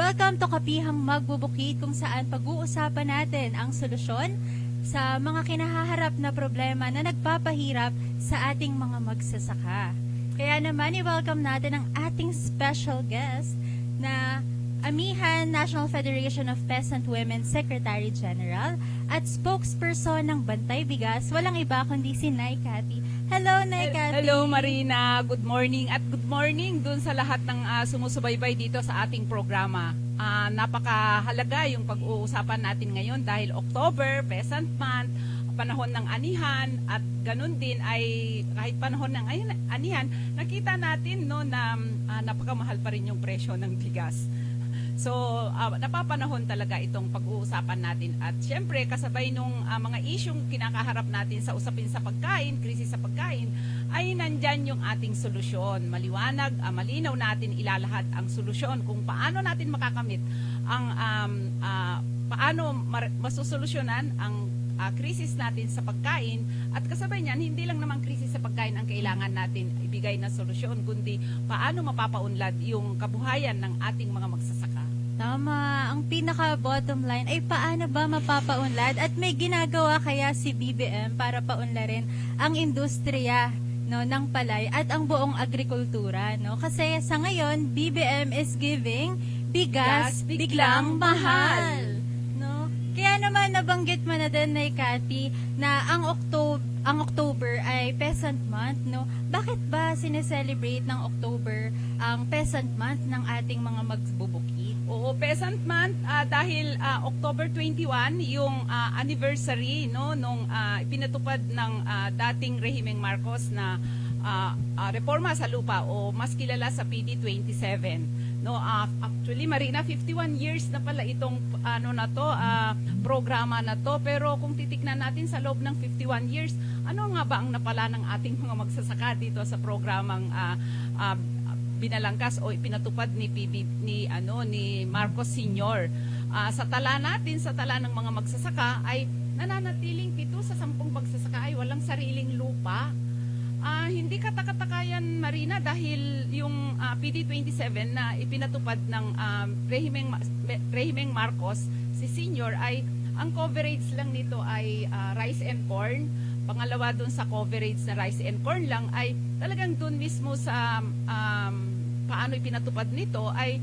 Welcome to Kapihang Magbubukid, kung saan pag-uusapan natin ang solusyon sa mga kinahaharap na problema na nagpapahirap sa ating mga magsasaka. Kaya naman, i-welcome natin ang ating special guest na Amihan National Federation of Peasant Women Secretary General at spokesperson ng Bantay Bigas, walang iba kundi si Nay Cathy. Hello, Nay Cathy. Hello, Marina. Good morning. At good morning dun sa lahat ng sumusubaybay dito sa ating programa. Napakahalaga yung pag-uusapan natin ngayon dahil October, Peasant Month, panahon ng anihan, at ganun din ay kahit panahon ng anihan, nakita natin no, na napakamahal pa rin yung presyo ng bigas. So, napapanahon talaga itong pag-uusapan natin. At syempre, kasabay nung mga isyong kinakaharap natin sa usapin sa pagkain, krisis sa pagkain, ay nandyan yung ating solusyon. Maliwanag, malinaw natin ilalahad ang solusyon kung paano natin makakamit ang paano masusolusyonan ang krisis natin sa pagkain, at kasabay niyan, hindi lang naman krisis sa pagkain ang kailangan natin ibigay na solusyon, kundi paano mapapaunlad yung kabuhayan ng ating mga magsasaka. Tama. Ang pinaka-bottom line ay paano ba mapapaunlad, at may ginagawa kaya si BBM para paunlarin ang industriya no, ng palay at ang buong agrikultura. No? Kasi sa ngayon, BBM is giving bigas biglang mahal. No? Kaya naman nabanggit mo na din, Nay Cathy, na ang October ay Peasant Month, no? Bakit ba sineselebrate ng October ang Peasant Month ng ating mga magbubukid? Oo, Peasant Month dahil October 21 yung anniversary no nung ipinatupad ng dating Rehimeng Marcos na reforma sa lupa, o mas kilala sa PD 27. No, actually, Marina, 51 years na pala itong programa na to, pero kung titiknan natin sa loob ng 51 years, ano nga ba ang napala ng ating mga magsasaka dito sa programang binalangkas o ipinatupad ni Marcos Sr. Sa tala natin, sa tala ng mga magsasaka, ay nananatiling 7 sa 10 magsasaka ay walang sariling lupa. Hindi katakatakayan, Marina, dahil yung PD 27 na ipinatupad ng Rehimeng Marcos, si Senior, ay ang coverage lang nito ay rice and corn. Pangalawa dun sa coverage na rice and corn lang ay talagang dun mismo sa paano ipinatupad nito ay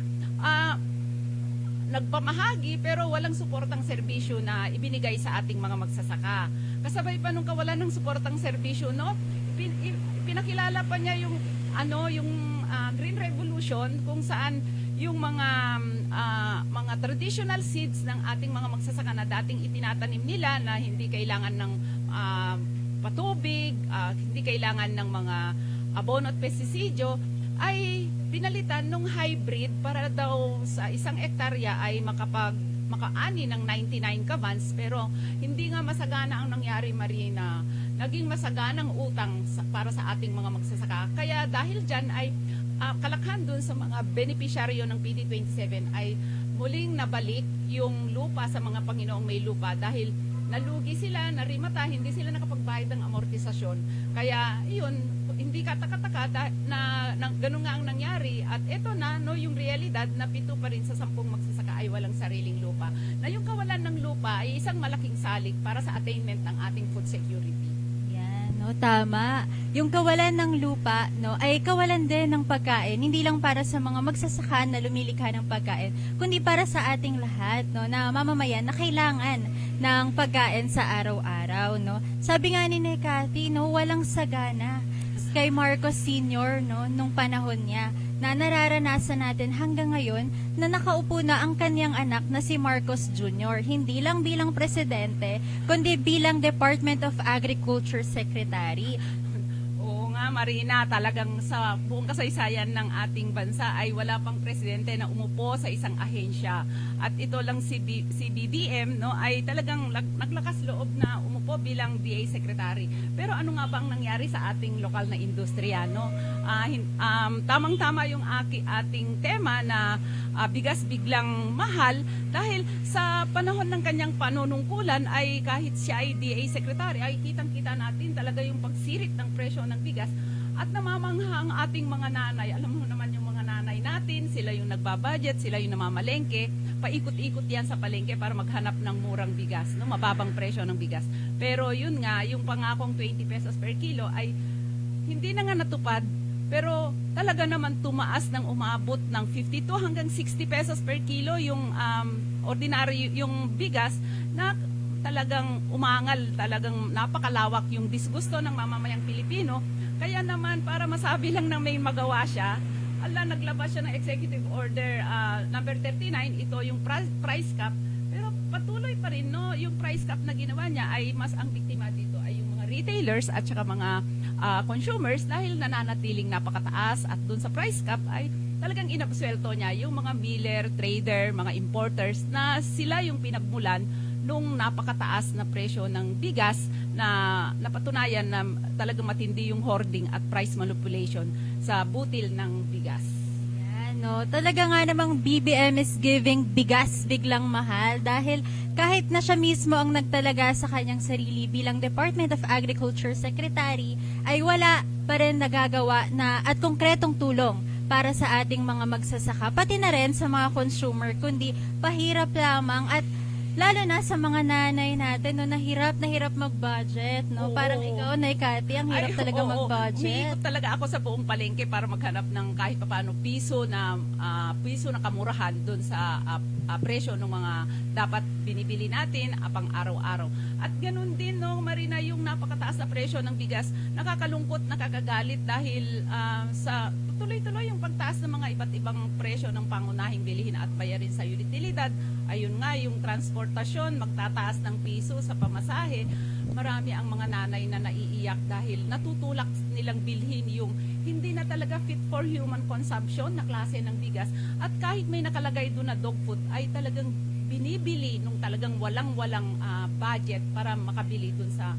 nagpamahagi pero walang suportang serbisyo na ibinigay sa ating mga magsasaka. Kasabay pa nung kawalan ng suportang serbisyo, no? Pinakilala pa niya yung Green Revolution, kung saan yung mga traditional seeds ng ating mga magsasaka na dating itinatanim nila na hindi kailangan ng patubig, hindi kailangan ng mga abono at pestisidyo, ay pinalitan ng hybrid para daw sa isang hektarya ay makaani ng 99 kabans, pero hindi nga masagana ang nangyari, Marina. Naging masaganang utang para sa ating mga magsasaka. Kaya dahil dyan ay kalakhan dun sa mga benepisyaryo ng PD 27 ay muling nabalik yung lupa sa mga Panginoong may lupa dahil nalugi sila, narimata, hindi sila nakapagbayad ng amortisasyon. Kaya yun, hindi katakataka na ganun nga ang nangyari, at eto na no, yung realidad na 7 pa rin sa 10 magsasaka ay walang sariling lupa. Na yung kawalan ng lupa ay isang malaking salik para sa attainment ng ating food security. No, tama. Yung kawalan ng lupa, no, ay kawalan din ng pagkain, hindi lang para sa mga magsasaka na lumilikha ng pagkain, kundi para sa ating lahat, no, na mamamayan na kailangan ng pagkain sa araw-araw, no. Sabi nga ni Cathy, no, walang sagana kay Marcos Sr., no, nung panahon niya, na nararanasan natin hanggang ngayon na nakaupo na ang kanyang anak na si Marcos Jr., hindi lang bilang presidente, kundi bilang Department of Agriculture Secretary. Oo nga, Marina, talagang sa buong kasaysayan ng ating bansa ay wala pang presidente na umupo sa isang ahensya. At ito lang si BBM, no, ay talagang naglakas loob na umupo bilang DA Secretary. Pero ano nga ba ang nangyari sa ating lokal na industriya, no? Tamang-tama yung ating tema na bigas biglang mahal dahil sa panahon ng kanyang panunungkulan ay kahit siya ay DA Secretary ay kitang-kita natin talaga yung pagsirit ng presyo ng bigas, at namamangha ang ating mga nanay. Alam mo naman yung mga nanay natin, sila yung nagbabudget, sila yung namamalengke, paikot-ikot yan sa palengke para maghanap ng murang bigas, no? Mababang presyo ng bigas. Pero yun nga, yung pangakong 20 pesos per kilo ay hindi na nga natupad, pero talaga naman tumaas ng umabot ng 52 hanggang 60 pesos per kilo yung ordinary yung bigas na talagang umangal, talagang napakalawak yung disgusto ng mamamayang Pilipino. Kaya naman para masabi lang na may magawa siya, naglabas siya ng Executive Order number 39, ito yung price cap, pero patuloy pa rin, no, yung price cap na ginawa niya ay mas ang biktima dito ay yung mga retailers at saka mga consumers dahil nananatiling napakataas at dun sa price cap ay talagang inabsuelto niya yung mga miller, trader, mga importers na sila yung pinagmulan nung napakataas na presyo ng bigas na napatunayan na talagang matindi yung hoarding at price manipulation sa butil ng bigas. Yan, no? Talaga nga namang BBM is giving bigas biglang mahal dahil kahit na siya mismo ang nagtalaga sa kanyang sarili bilang Department of Agriculture Secretary ay wala pa rin nagagawa na at konkretong tulong para sa ating mga magsasaka, pati na rin sa mga consumer, kundi pahirap lamang at lalo na sa mga nanay natin, no, nahirap mag-budget, no? Oo. Parang ikaw, Nay Cathy, ang hirap talaga oo. mag-budget. Umiikot talaga ako sa buong palengke para maghanap ng kahit papaano piso na kamurahan doon sa presyo ng mga dapat binibili natin pang araw-araw. At ganun din, no, Marina, yung napakataas na presyo ng bigas, nakakalungkot, nakakagalit dahil sa tuloy-tuloy yung pagtaas ng mga iba't ibang presyo ng pangunahing bilihin at bayarin sa utilidad. Ayun nga, yung transportasyon, magtataas ng piso sa pamasahe. Marami ang mga nanay na naiiyak dahil natutulak nilang bilhin yung hindi na talaga fit for human consumption na klase ng bigas. At kahit may nakalagay doon na dog food, ay talagang binibili nung talagang walang-walang budget para makabili doon sa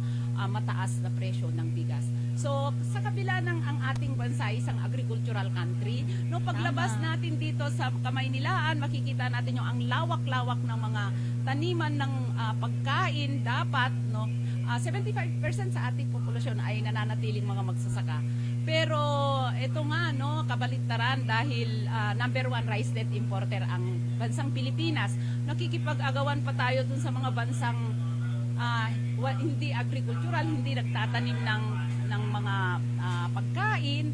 mataas na presyo ng bigas. So, sa kabila ng ang ating bansa ay isang agricultural country, no, paglabas natin dito sa Kamaynilaan, makikita natin yung ang lawak-lawak ng mga taniman ng pagkain dapat, no, 75% sa ating populasyon ay nananatiling mga magsasaka. Pero ito nga, no, kabaliktaran dahil number 1 rice net importer ang bansang Pilipinas. Nakikipag-agawan pa tayo dun sa mga bansang hindi agricultural, hindi nagtatanim ng mga pagkain.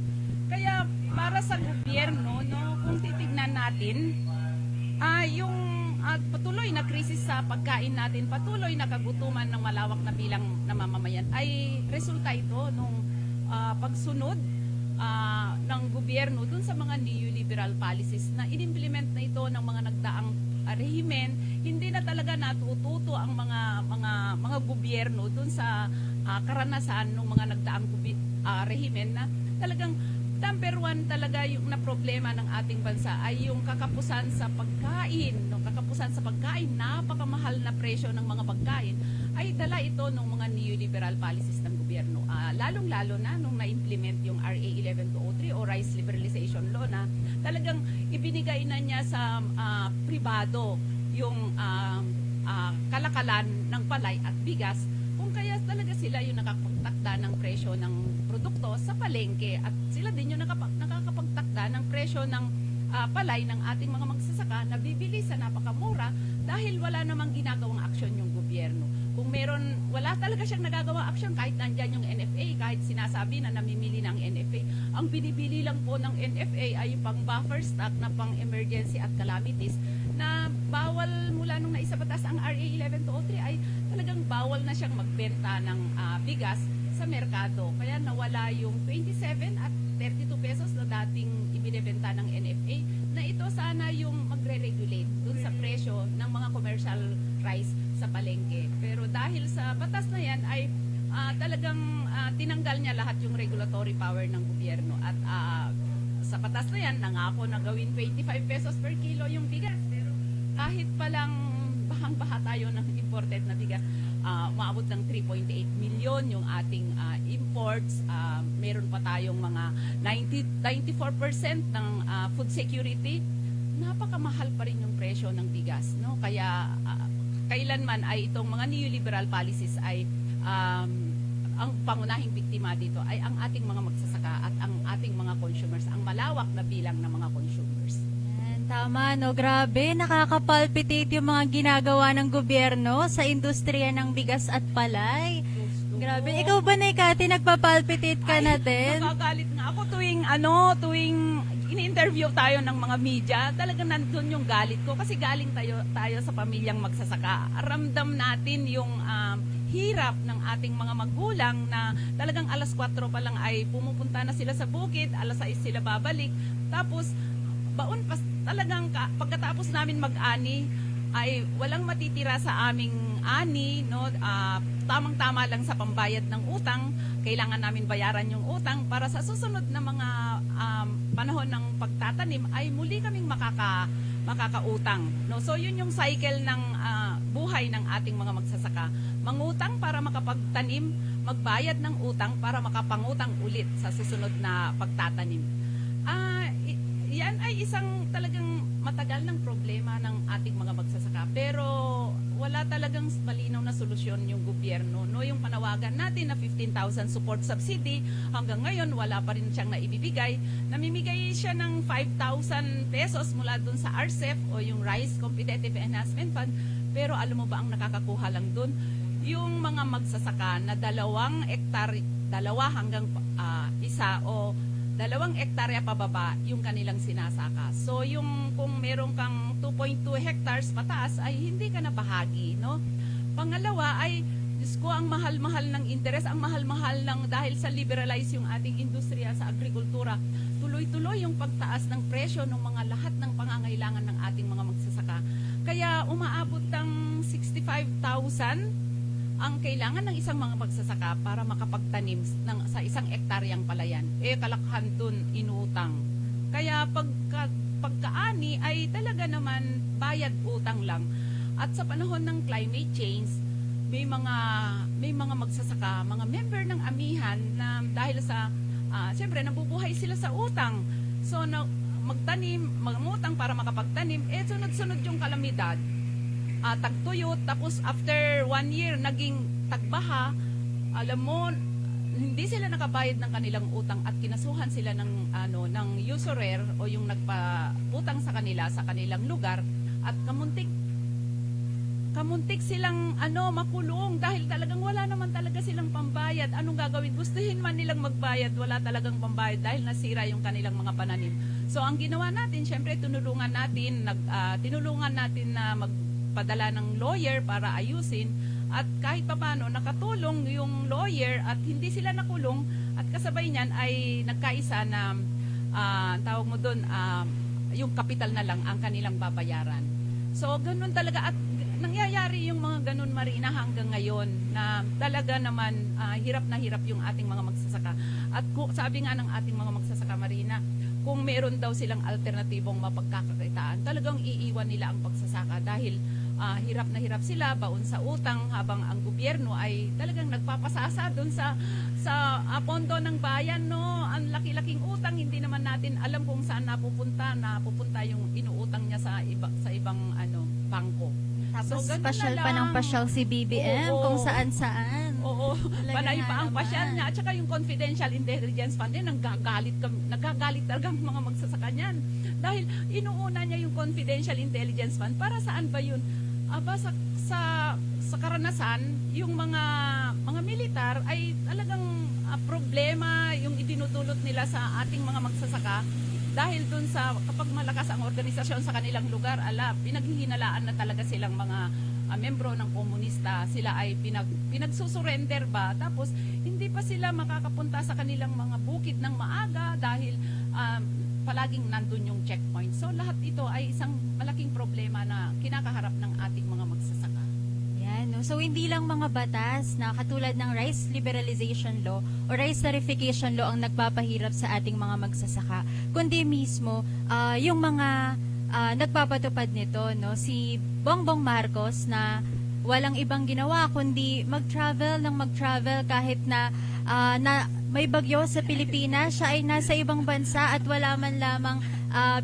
Kaya para sa gobyerno, no, kung titignan natin, yung patuloy na krisis sa pagkain natin, patuloy na kagutuman ng malawak na bilang na mamamayan ay resulta ito nung pagsunod ng gobyerno dun sa mga neoliberal policies na inimplement na ito ng mga nagdaang rehimen. Hindi na talaga natututo ang mga gobyerno dun sa karanasan ng mga nagdaang rehimen na talagang number 1 talaga yung na problema ng ating bansa ay yung kakapusan sa pagkain. No? Kakapusan sa pagkain, napakamahal na presyo ng mga pagkain ay dala ito ng mga neoliberal policies ng gobyerno. Lalong-lalo na nung na-implement yung RA 11203 o Rice Liberalization Law na talagang ibinigay na niya sa pribado yung kalakalan ng palay at bigas, kung kaya talaga sila yung nakakapagtakda ng presyo ng produkto sa palengke at sila din yung nakakapagtakda ng presyo ng palay ng ating mga magsasaka na bibili sa napakamura dahil wala namang ginagawang aksyon yung gobyerno. Kung wala talaga siyang nagagawang aksyon kahit nandyan yung NFA, kahit sinasabi na namimili ng NFA, ang binibili lang po ng NFA ay pang buffer stock na pang emergency at calamities na bawal mula nung naisabatas ang RA 11203 ay talagang bawal na siyang magbenta ng bigas sa merkado. Kaya nawala yung 27 at 32 pesos na dating ibinebenta ng NFA na ito sana yung magre-regulate dun sa presyo ng mga commercial rice sa palengke. Pero dahil sa batas na yan ay talagang tinanggal niya lahat yung regulatory power ng gobyerno at sa batas na yan nangako na gawin 25 pesos per kilo yung bigas. Pero kahit palang bahang-baha tayo ng imported na bigas, maabot ng 3.8 million yung ating imports. Meron pa tayong mga 94% ng food security. Napakamahal pa rin yung presyo ng bigas, no? Kaya kailanman ay itong mga neoliberal policies ay ang pangunahing biktima dito ay ang ating mga magsasaka at ang ating mga consumers, ang malawak na bilang ng mga consumers. Yan, Tama, no? Grabe, nakakapalpitate yung mga ginagawa ng gobyerno sa industriya ng bigas at palay. Grabe. Ikaw ba, Naikati, nagpapalpitate ka na din? Nakagalit nga ako tuwing ini-interview tayo ng mga media, talagang nandun yung galit ko kasi galing tayo sa pamilyang magsasaka. Ramdam natin yung hirap ng ating mga magulang na talagang alas 4 pa lang ay pumupunta na sila sa bukid, alas 6 sila babalik. Tapos baon pa talagang pagkatapos namin mag-ani ay walang matitira sa aming ani, no? Tamang-tama lang sa pambayad ng utang. Kailangan namin bayaran yung utang para sa susunod na mga panahon ng pagtatanim ay muli kaming makakautang, no? So yun yung cycle ng buhay ng ating mga magsasaka. Mangutang para makapagtanim, magbayad ng utang para makapangutang ulit sa susunod na pagtatanim. Yan ay isang talagang matagal ng problema ng ating mga magsasaka. Pero wala talagang malinaw na solusyon yung gobyerno. No, yung panawagan natin na 15,000 support subsidy, hanggang ngayon wala pa rin siyang naibibigay. Namimigay siya ng 5,000 pesos mula dun sa RCEP o yung Rice Competitive Enhancement Fund. Pero alam mo ba ang nakakakuha lang dun? Yung mga magsasaka na 2 hektarya, 2 hanggang 1 o 2 hektarya pababa yung kanilang sinasaka. So yung kung meron kang 2.2 hectares pataas ay hindi ka na bahagi, no? Pangalawa ay Diyos ko, ang mahal-mahal ng interes, ang mahal-mahal ng dahil sa liberalize yung ating industriya sa agrikultura. Tuloy-tuloy yung pagtaas ng presyo ng mga lahat ng pangangailangan ng ating mga magsasaka. Kaya umaabot ng 65,000 ang kailangan ng isang mga magsasaka para makapagtanim sa 1 hektaryang palayan. Kalakhan dun inutang. Kaya pagkaani ay talaga naman bayad utang lang. At sa panahon ng climate change, may mga magsasaka, mga member ng amihan na dahil sa siyempre nabubuhay sila sa utang. So mangutang para makapagtanim, sunod-sunod yung kalamidad. Tagtuyot, tapos after 1 year naging tagbaha, alam mo, hindi sila nakabayad ng kanilang utang at kinasuhan sila ng usurer o yung nagpautang sa kanila sa kanilang lugar at kamuntik silang makulong dahil talagang wala naman talaga silang pambayad. Anong gagawin? Gustuhin man nilang magbayad, wala talagang pambayad dahil nasira yung kanilang mga pananim. So ang ginawa natin, syempre tinulungan natin na magpadala ng lawyer para ayusin at kahit papaano nakatulong yung lawyer at hindi sila nakulong at kasabay niyan ay nagkaisa na tawag mo doon yung kapital na lang ang kanilang babayaran. So ganun talaga at nangyayari yung mga ganun, Marina, hanggang ngayon na talaga naman hirap na hirap yung ating mga magsasaka. At sabi nga ng ating mga magsasaka, Marina, kung meron daw silang alternatibong mapagkakakitaan, talagang iiwan nila ang pagsasaka dahil hirap na hirap sila baon sa utang habang ang gobyerno ay talagang nagpapasasa doon sa pondo ng bayan, no? Ang laki-laking utang, hindi naman natin alam kung saan napupunta yung inuutang niya sa ibang bangko. Tapos So, ganun pasyal na pa ng lang. pasyal si BBM Oo. kung saan-saan. Oo, Talaga panay nga pa ang naman. pasyal niya. At saka yung confidential intelligence fund din, nagagalit talaga ang mga magsasaka niyan. Dahil inuuna niya yung confidential intelligence fund. Para saan ba yun? Sa karanasan, yung mga militar ay talagang problema yung idinudulot nila sa ating mga magsasaka. Dahil dun sa kapag malakas ang organisasyon sa kanilang lugar, pinaghihinalaan na talaga silang mga membro ng komunista, sila ay pinagsusurrender ba, tapos hindi pa sila makakapunta sa kanilang mga bukid ng maaga dahil palaging nandun yung checkpoint. So lahat ito ay isang malaking problema na kinakaharap ng ating mga magsasaka. Yan, no? So hindi lang mga batas na katulad ng rice liberalization law o rice tarification law ang nagpapahirap sa ating mga magsasaka, kundi mismo yung mga nagpapatupad nito, no? Si Bongbong Marcos na walang ibang ginawa kundi mag-travel kahit na may bagyo sa Pilipinas, siya ay nasa ibang bansa at wala man lamang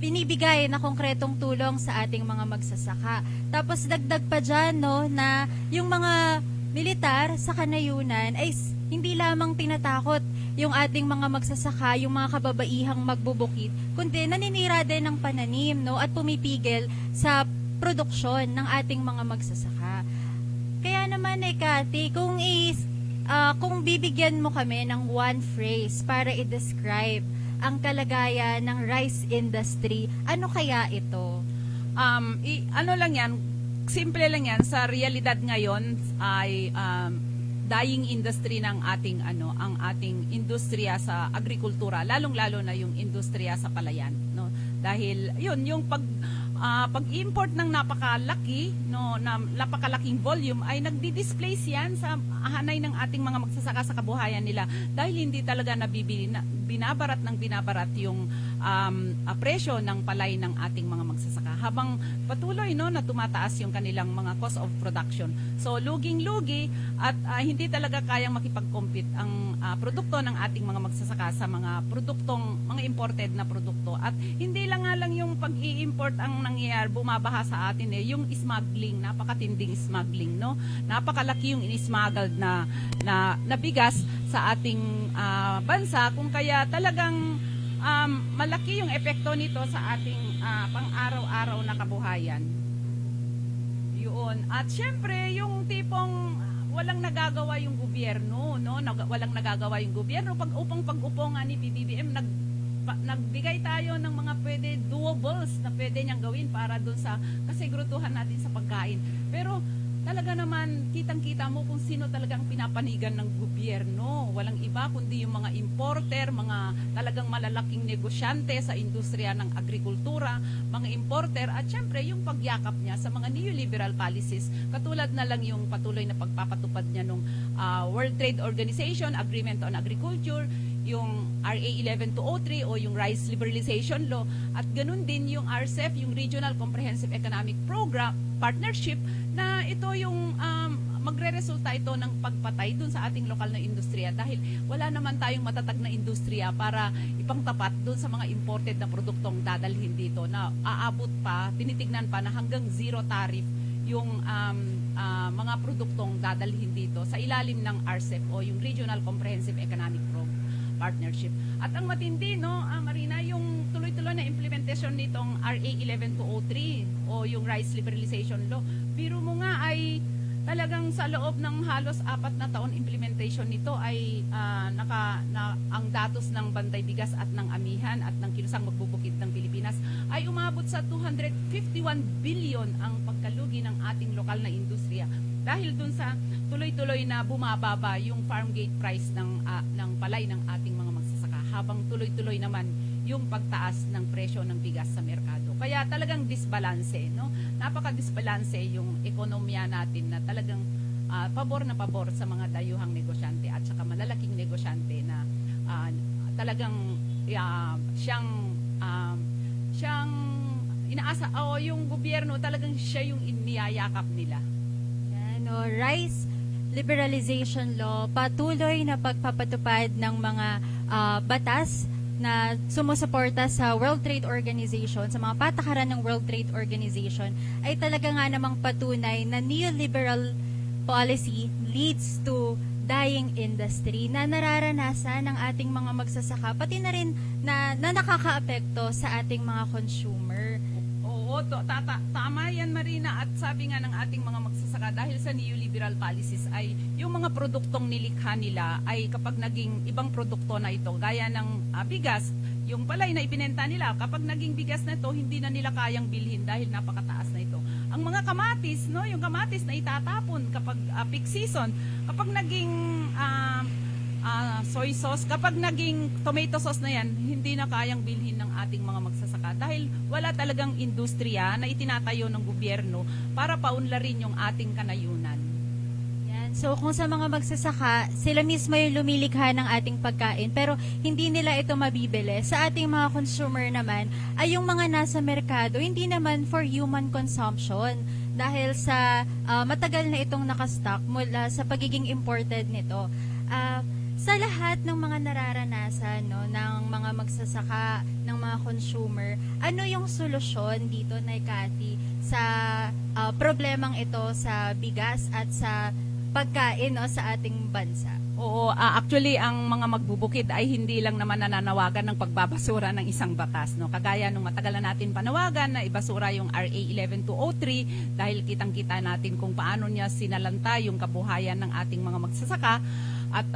binibigay na konkretong tulong sa ating mga magsasaka. Tapos dagdag pa dyan, no, na yung mga militar sa kanayunan ay hindi lamang tinatakot yung ating mga magsasaka, yung mga kababaihang magbubukid, kundi naninira din ng pananim, no, at pumipigil sa produksyon ng ating mga magsasaka. Kaya naman Cathy, kung bibigyan mo kami ng one phrase para i-describe ang kalagayan ng rice industry, ano kaya ito? Ano lang yan, simple lang yan, sa realidad ngayon ay dying industry ng ating ang ating industriya sa agrikultura, lalong-lalo na yung industriya sa palayan, no? Dahil yun yung pag-import ng napakalaking volume ay nagdi-displace yan sa hanay ng ating mga magsasaka sa kabuhayan nila dahil hindi talaga binabarat yung presyo ng palay ng ating mga magsasaka habang patuloy na tumataas yung kanilang mga cost of production. So luging-lugi at hindi talaga kayang makipag-compete ang produkto ng ating mga magsasaka sa mga imported na produkto. At hindi lang yung pag-i-import ang nangyayari, bumabaha sa atin yung smuggling, napakatinding smuggling, no? Napakalaki yung in-smuggled na bigas sa ating bansa, kung kaya talagang malaki yung epekto nito sa ating pang-araw-araw na kabuhayan. Yun. At syempre, yung tipong walang nagagawa yung gobyerno, no? Walang nagagawa yung gobyerno pag-upo nga ni PBBM, nagbigay tayo ng mga doables na pwede niyang gawin para doon sa kasiguruduhan natin sa pagkain. Pero talaga naman, kitang-kita mo kung sino talagang pinapanigan ng gobyerno. Walang iba kundi yung mga importer, mga talagang malalaking negosyante sa industriya ng agrikultura, mga importer, at syempre yung pagyakap niya sa mga neoliberal policies. Katulad na lang yung patuloy na pagpapatupad niya ng World Trade Organization, Agreement on Agriculture, yung RA 11203 o yung Rice Liberalization Law, at ganun din yung RCEP, yung Regional Comprehensive Economic Program Partnership, na ito yung magre-resulta ito ng pagpatay dun sa ating lokal na industriya dahil wala naman tayong matatag na industriya para ipangtapat dun sa mga imported na produktong dadalhin dito na aabot pa, tinitignan pa na hanggang zero tariff yung mga produktong dadalhin dito sa ilalim ng RCEP o yung Regional Comprehensive Economic Partnership. At ang matindi, Marina, yung tuloy-tuloy na implementation nitong RA 11203 o yung Rice Liberalization Law. Biro mo nga ay talagang sa loob ng halos 4 na taon implementation nito ay ang datos ng Bantay Bigas at ng Amihan at ng Kilusang Magbubukid ng Pilipinas ay umabot sa 251 billion ang pagkalugi ng ating lokal na industriya dahil dun sa tuloy-tuloy na bumababa yung farm gate price ng palay ng ating mga magsasaka habang tuloy-tuloy naman yung pagtaas ng presyo ng bigas sa merkado. Kaya talagang disbalanse, no? Napaka-disbalanse yung ekonomiya natin na talagang pabor na pabor sa mga dayuhang negosyante at saka malalaking negosyante na talagang siyang inaasa o yung gobyerno talagang siya yung iniyayakap nila. Rice Liberalization Law, patuloy na pagpapatupad ng mga batas na sumusuporta sa World Trade Organization, sa mga patakaran ng World Trade Organization, ay talaga nga namang patunay na neoliberal policy leads to dying industry na nararanasan ng ating mga magsasaka, pati na rin na nakakaapekto sa ating mga consumer. Oo, tama yan, Marina, at sabi nga ng ating mga magsasaka dahil sa neoliberal policies ay yung mga produktong nilikha nila ay kapag naging ibang produkto na ito, gaya ng bigas, yung palay na ibinenta nila, kapag naging bigas na ito, hindi na nila kayang bilhin dahil napakataas na ito. Ang mga kamatis, yung kamatis na itatapon kapag peak season, kapag naging soy sauce, kapag naging tomato sauce na yan, hindi na kayang bilhin ng ating mga magsasaka dahil wala talagang industriya na itinatayo ng gobyerno para paunlarin yung ating kanayunan. Yan. So kung sa mga magsasaka, sila mismo yung lumilikha ng ating pagkain pero hindi nila ito mabibili. Sa ating mga consumer naman, ay yung mga nasa merkado, hindi naman for human consumption dahil sa matagal na itong nakastock mula sa pagiging imported nito. Sa lahat ng mga nararanasan ng mga magsasaka, ng mga consumer, ano yung solusyon dito, Cathy, sa problemang ito sa bigas at sa pagkain sa ating bansa? Oo, actually ang mga magbubukid ay hindi lang naman nananawagan ng pagbabasura ng isang batas, no. Kagaya nung matagal na natin panawagan na ibasura yung RA 11203 dahil kitang-kita natin kung paano niya sinalanta yung kabuhayan ng ating mga magsasaka at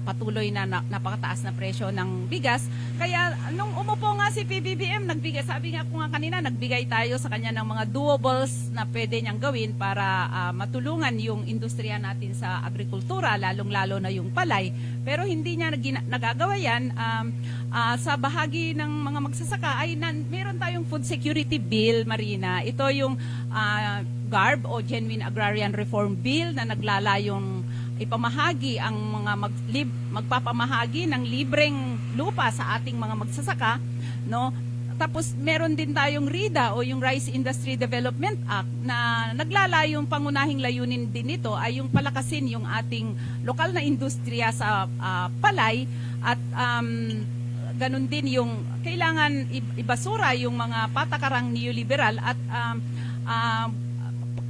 patuloy na napakataas na presyo ng bigas. Kaya nung umupo nga si PBBM, nagbigay, sabi nga ko nga kanina, nagbigay tayo sa kanya ng mga doables na pwede niyang gawin para matulungan yung industriya natin sa agrikultura, lalong-lalo na yung palay. Pero hindi niya nagagawa yan. Sa bahagi ng mga magsasaka ay meron tayong food security bill, Marina. Ito yung GARB o Genuine Agrarian Reform Bill na naglalayong ipamahagi ang mga magpapamahagi ng libreng lupa sa ating mga magsasaka, no? Tapos meron din tayong RIDA o yung Rice Industry Development Act na naglalayong pangunahing layunin din nito ay yung palakasin yung ating lokal na industriya sa palay at ganun din yung kailangan ibasura yung mga patakarang neoliberal at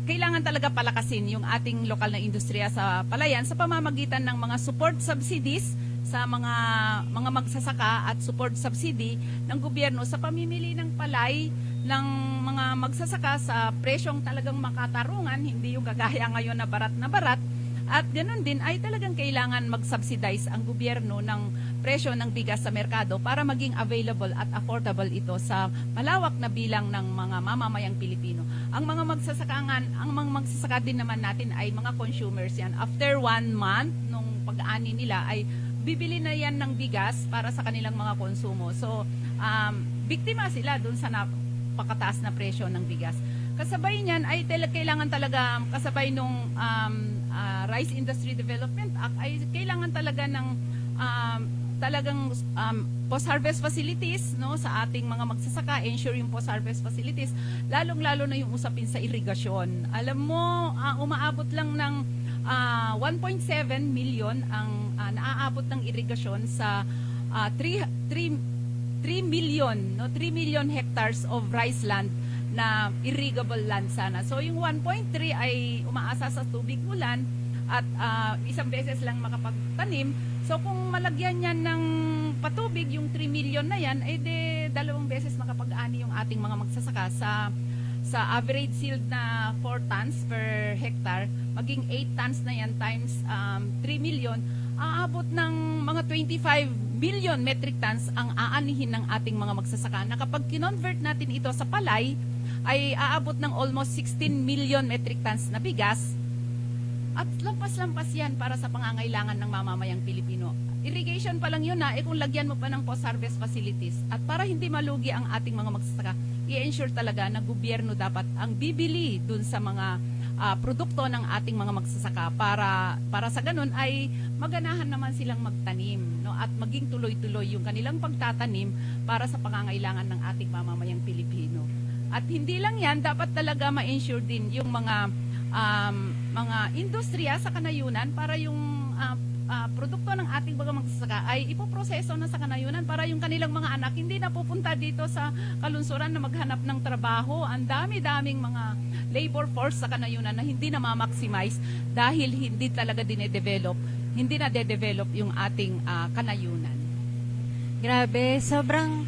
kailangan talaga palakasin yung ating lokal na industriya sa palayan sa pamamagitan ng mga support subsidies sa mga magsasaka at support subsidy ng gobyerno sa pamimili ng palay ng mga magsasaka sa presyong talagang makatarungan, hindi yung kagaya ngayon na barat. At ganoon din ay talagang kailangan mag-subsidize ang gobyerno ng presyo ng bigas sa merkado para maging available at affordable ito sa malawak na bilang ng mga mamamayang Pilipino. Ang mga magsasaka din naman natin ay mga consumers yan. After 1 month nung pag-aani nila ay bibili na yan ng bigas para sa kanilang mga konsumo. So, biktima sila dun sa napakataas na presyo ng bigas. Kasabay niyan ay kailangan talaga, kasabay nung Rice Industry Development Act ay kailangan talaga ng talagang post-harvest facilities, no, sa ating mga magsasaka, ensure yung post-harvest facilities, lalong-lalo na yung usapin sa irigasyon. Alam mo, umaabot lang ng 1.7 million ang naaabot ng irigasyon sa 3 million, no, 3 million hectares of rice land na irrigable land sana. So yung 1.3 ay umaasa sa tubig ulan at isang beses lang makapagtanim. So kung malagyan yan ng patubig, yung 3 million na yan, ay dalawang beses makapag-ani yung ating mga magsasaka sa average yield na 4 tons per hectare, maging 8 tons na yan times 3 million, aabot ng mga 25 billion metric tons ang aanihin ng ating mga magsasaka na kapag kinonvert natin ito sa palay, ay aabot ng almost 16 million metric tons na bigas. At lampas-lampas yan para sa pangangailangan ng mamamayang Pilipino. Irrigation pa lang yun kung lagyan mo pa ng post-harvest facilities. At para hindi malugi ang ating mga magsasaka, i-ensure talaga na gobyerno dapat ang bibili dun sa mga produkto ng ating mga magsasaka para sa ganun ay maganahan naman silang magtanim, no? At maging tuloy-tuloy yung kanilang pagtatanim para sa pangangailangan ng ating mamamayang Pilipino. At hindi lang yan, dapat talaga ma-ensure din yung mga industriya sa kanayunan para yung produkto ng ating mga magsasaka ay ipoproseso na sa kanayunan para yung kanilang mga anak hindi na pupunta dito sa kalunsuran na maghanap ng trabaho. Ang dami-daming mga labor force sa kanayunan na hindi na ma-maximize dahil hindi talaga hindi na de-develop yung ating kanayunan. Grabe, sobrang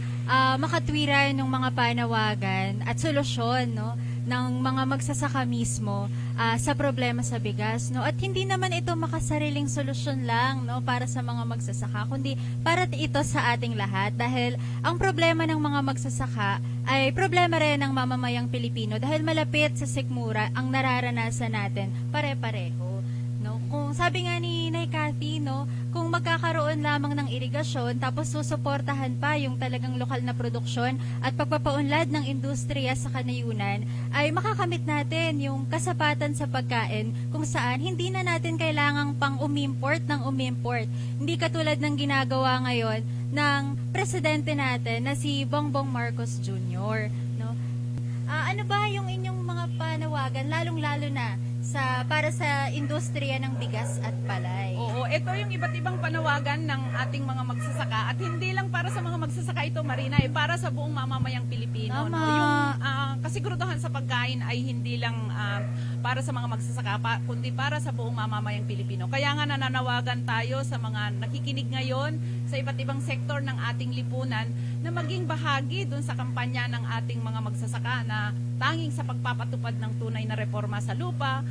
makatwiran ng mga panawagan at solusyon, no, ng mga magsasaka mismo sa problema sa bigas, no? At hindi naman ito makasariling solusyon lang, no, para sa mga magsasaka, kundi para ito sa ating lahat dahil ang problema ng mga magsasaka ay problema rin ng mamamayang Pilipino dahil malapit sa sikmura ang nararanasan natin pare-pareho, no? Kung sabi nga ni Nay Cathy, no, kung magkakaroon lamang ng irigasyon tapos susuportahan pa yung talagang lokal na produksyon at pagpapaunlad ng industriya sa kanayunan, ay makakamit natin yung kasapatan sa pagkain kung saan hindi na natin kailangang pang umimport ng umimport. Hindi katulad ng ginagawa ngayon ng presidente natin na si Bongbong Marcos Jr. No? Ano ba yung inyong mga panawagan, lalong-lalo na para sa industriya ng bigas at palay? Oo, ito yung iba't ibang panawagan ng ating mga magsasaka at hindi lang para sa mga magsasaka ito, Marina, para sa buong mamamayang Pilipino. Tama. No? Yung kasiguruduhan sa pagkain ay hindi lang para sa mga magsasaka, kundi para sa buong mamamayang Pilipino. Kaya nga nananawagan tayo sa mga nakikinig ngayon sa iba't ibang sektor ng ating lipunan na maging bahagi dun sa kampanya ng ating mga magsasaka na tanging sa pagpapatupad ng tunay na reforma sa lupa,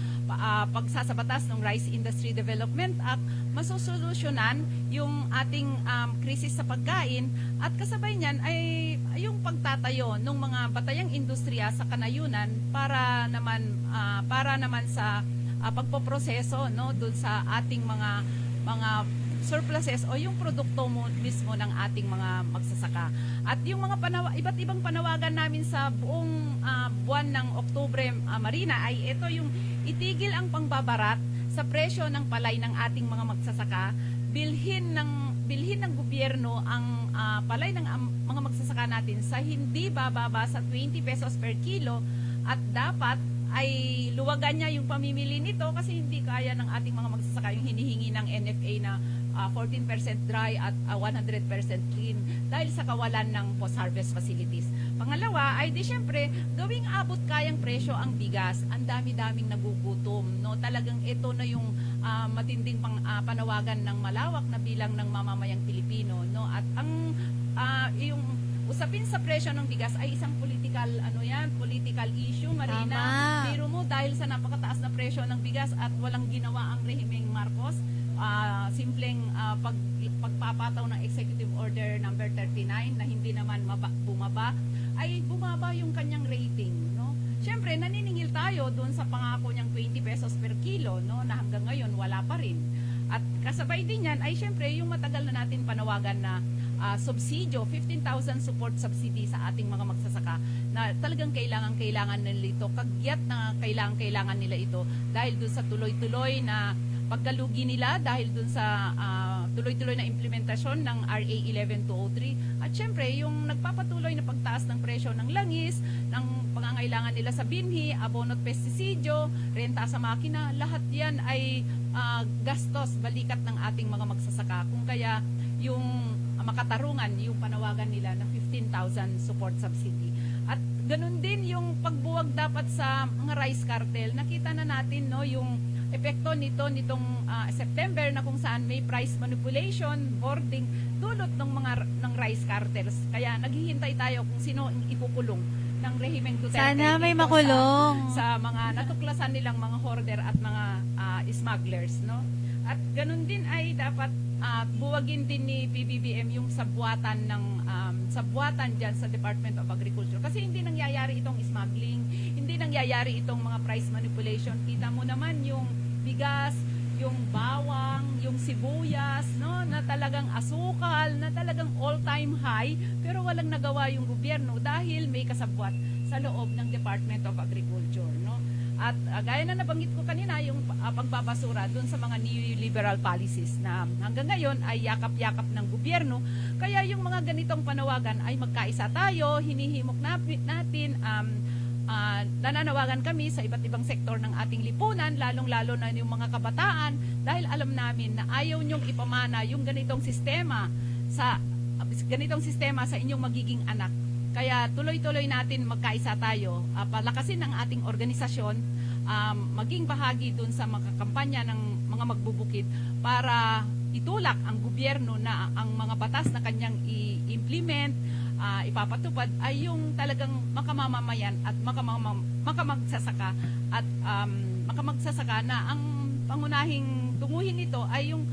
pagsasabatas ng Rice Industry Development Act, masusolusyonan yung ating krisis sa pagkain at kasabay niyan ay yung pagtatayo ng mga batayang industriya sa kanayunan para naman sa pagpoproseso no dun sa ating mga surpluses o yung produkto mismo ng ating mga magsasaka. At yung mga iba't ibang panawagan namin sa buong buwan ng Oktubre, Marina, ay ito yung itigil ang pangbabarat sa presyo ng palay ng ating mga magsasaka, bilhin ng gobyerno ang palay ng mga magsasaka natin sa hindi bababa sa 20 pesos per kilo at dapat ay luwagan niya yung pamimili nito kasi hindi kaya ng ating mga magsasaka yung hinihingi ng NFA na 14% dry at 100% clean dahil sa kawalan ng post-harvest facilities. Pangalawa ay di syempre gawing abot kayang presyo ang bigas. Ang dami-daming nagugutom. No? Talagang ito na yung matinding panawagan ng malawak na bilang ng mamamayang Pilipino. No? At ang yung usapin sa presyo ng bigas ay isang political issue, Marina. Tama. Biro mo dahil sa napakataas na presyo ng bigas at walang ginawa ang rehimeng Marcos, simpleng pagpapataw ng Executive Order number 39 na hindi naman bumaba, ay bumaba yung kanyang rating, no? Siyempre, naniningil tayo doon sa pangako niyang 20 pesos per kilo, no, na hanggang ngayon wala pa rin. At kasabay din yan ay siyempre yung matagal na natin panawagan na subsidyo, 15,000 support subsidy sa ating mga magsasaka na talagang kailangan nila ito, kagyat na kailangan nila ito dahil doon sa tuloy-tuloy na pagkalugi nila dahil dun sa tuloy-tuloy na implementasyon ng RA 11203 at syempre yung nagpapatuloy na pagtaas ng presyo ng langis, ng pangangailangan nila sa binhi, abono at pestisidyo, renta sa makina, lahat yan ay gastos, balikat ng ating mga magsasaka. Kung kaya yung makatarungan yung panawagan nila na 15,000 support subsidy. At ganun din yung pagbuwag dapat sa mga rice cartel. Nakita na natin no yung epekto nitong September na kung saan may price manipulation, boarding, dulot ng rice cartels. Kaya naghihintay tayo kung sino ang ipukulong ng rehimeng Duterte. Sana may dito makulong. sa mga natuklasan nilang mga hoarder at mga smugglers, no? At ganun din ay dapat buwagin din ni PBBM yung sabwatan diyan sa Department of Agriculture kasi hindi nangyayari itong smuggling, hindi nangyayari itong mga price manipulation. Kita mo naman yung bigas, yung bawang, yung sibuyas, no, na talagang asukal, na talagang all-time high, pero walang nagawa yung gobyerno dahil may kasabwat sa loob ng Department of Agriculture, no? At gaya na nabanggit ko kanina, yung pagbabasura dun sa mga neoliberal policies na hanggang ngayon ay yakap-yakap ng gobyerno. Kaya yung mga ganitong panawagan ay magkaisa tayo, hinihimok natin, nananawagan kami sa iba't ibang sektor ng ating lipunan, lalong-lalo na yung mga kabataan, dahil alam namin na ayaw nyong ipamana yung ganitong sistema sa inyong magiging anak. Kaya tuloy-tuloy natin magkaisa tayo, palakasin ang ating organisasyon, maging bahagi dun sa mga kampanya ng mga magbubukid para itulak ang gobyerno na ang mga batas na kanyang i-implement, ipapatupad ay yung talagang makamamamayan at makamagsasaka at makamagsasaka na ang pangunahing tunguhin nito ay yung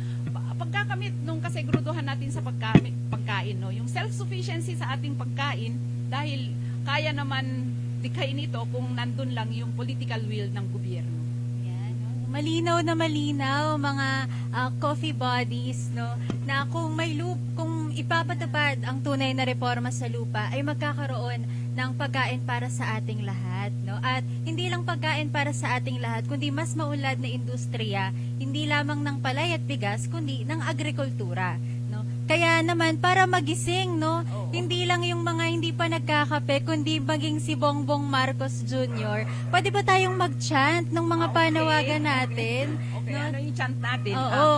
pagkakamit ng kasiguruduhan natin sa pagkain, no? Yung self-sufficiency sa ating pagkain dahil kaya naman dikhain ito kung nandun lang yung political will ng gobyerno. Yan, no? Malinaw na malinaw mga coffee bodies, no, na kung ipapatupad ang tunay na reforma sa lupa ay magkakaroon ng pagkain para sa ating lahat, no? At hindi lang pagkain para sa ating lahat, kundi mas maunlad na industriya, hindi lamang ng palay at bigas, kundi ng agrikultura, no? Kaya naman para magising, no, hindi lang yung mga hindi pa nagkakape, kundi maging si Bongbong Marcos Jr. Pwede ba tayong mag-chant ng mga panawagan natin? Okay, No? ano yung chant natin? Oo,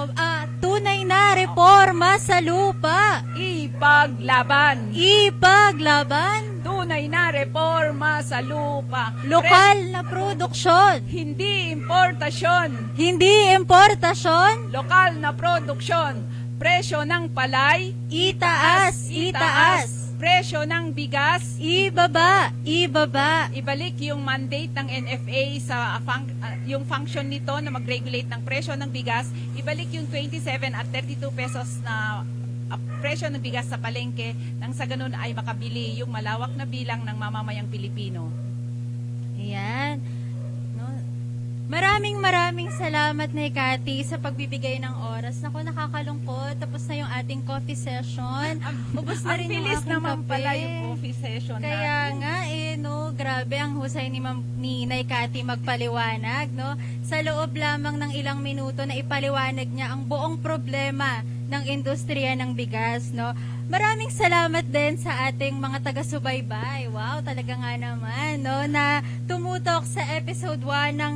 tunay na reforma sa lupa. Ipaglaban! Ipaglaban. Tunay na reforma mula sa lupa. Lokal na produksyon. Hindi importasyon. Hindi importasyon. Lokal na produksyon. Presyo ng palay, Itaas, itaas. Presyo ng bigas, Ibaba, ibaba. ibalik yung mandate ng NFA sa yung function nito na mag-regulate ng presyo ng bigas, ibalik yung 27 at 32 pesos na presyo ng bigas sa palengke nang sa ganun ay makabili yung malawak na bilang ng mamamayang Pilipino. Ayan. No? Maraming salamat na Cathy sa pagbibigay ng oras. Naku, nakakalungkot. Tapos na yung ating coffee session. Ubus na Ang rin yung bilis aking naman kape. pala yung coffee session Kaya natin. nga no, grabe ang husay ni Nay Cathy magpaliwanag, no? Sa loob lamang ng ilang minuto na ipaliwanag niya ang buong problema ng industriya ng bigas, no? Maraming salamat din sa ating mga taga-subaybay. Wow, talaga nga naman, no? Na tumutok sa episode 1 ng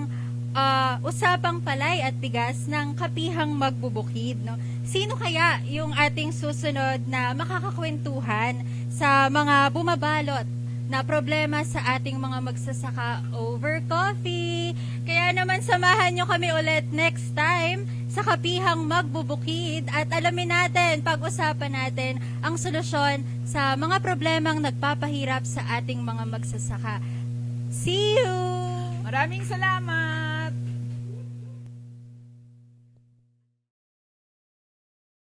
Usapang Palay at Bigas ng Kapihang Magbubukid, no? Sino kaya yung ating susunod na makakakwentuhan sa mga bumabalot na problema sa ating mga magsasaka over coffee? Kaya naman samahan nyo kami ulit next time sa Kapihang Magbubukid at alamin natin, pag-usapan natin ang solusyon sa mga problemang nagpapahirap sa ating mga magsasaka. See you! Maraming salamat!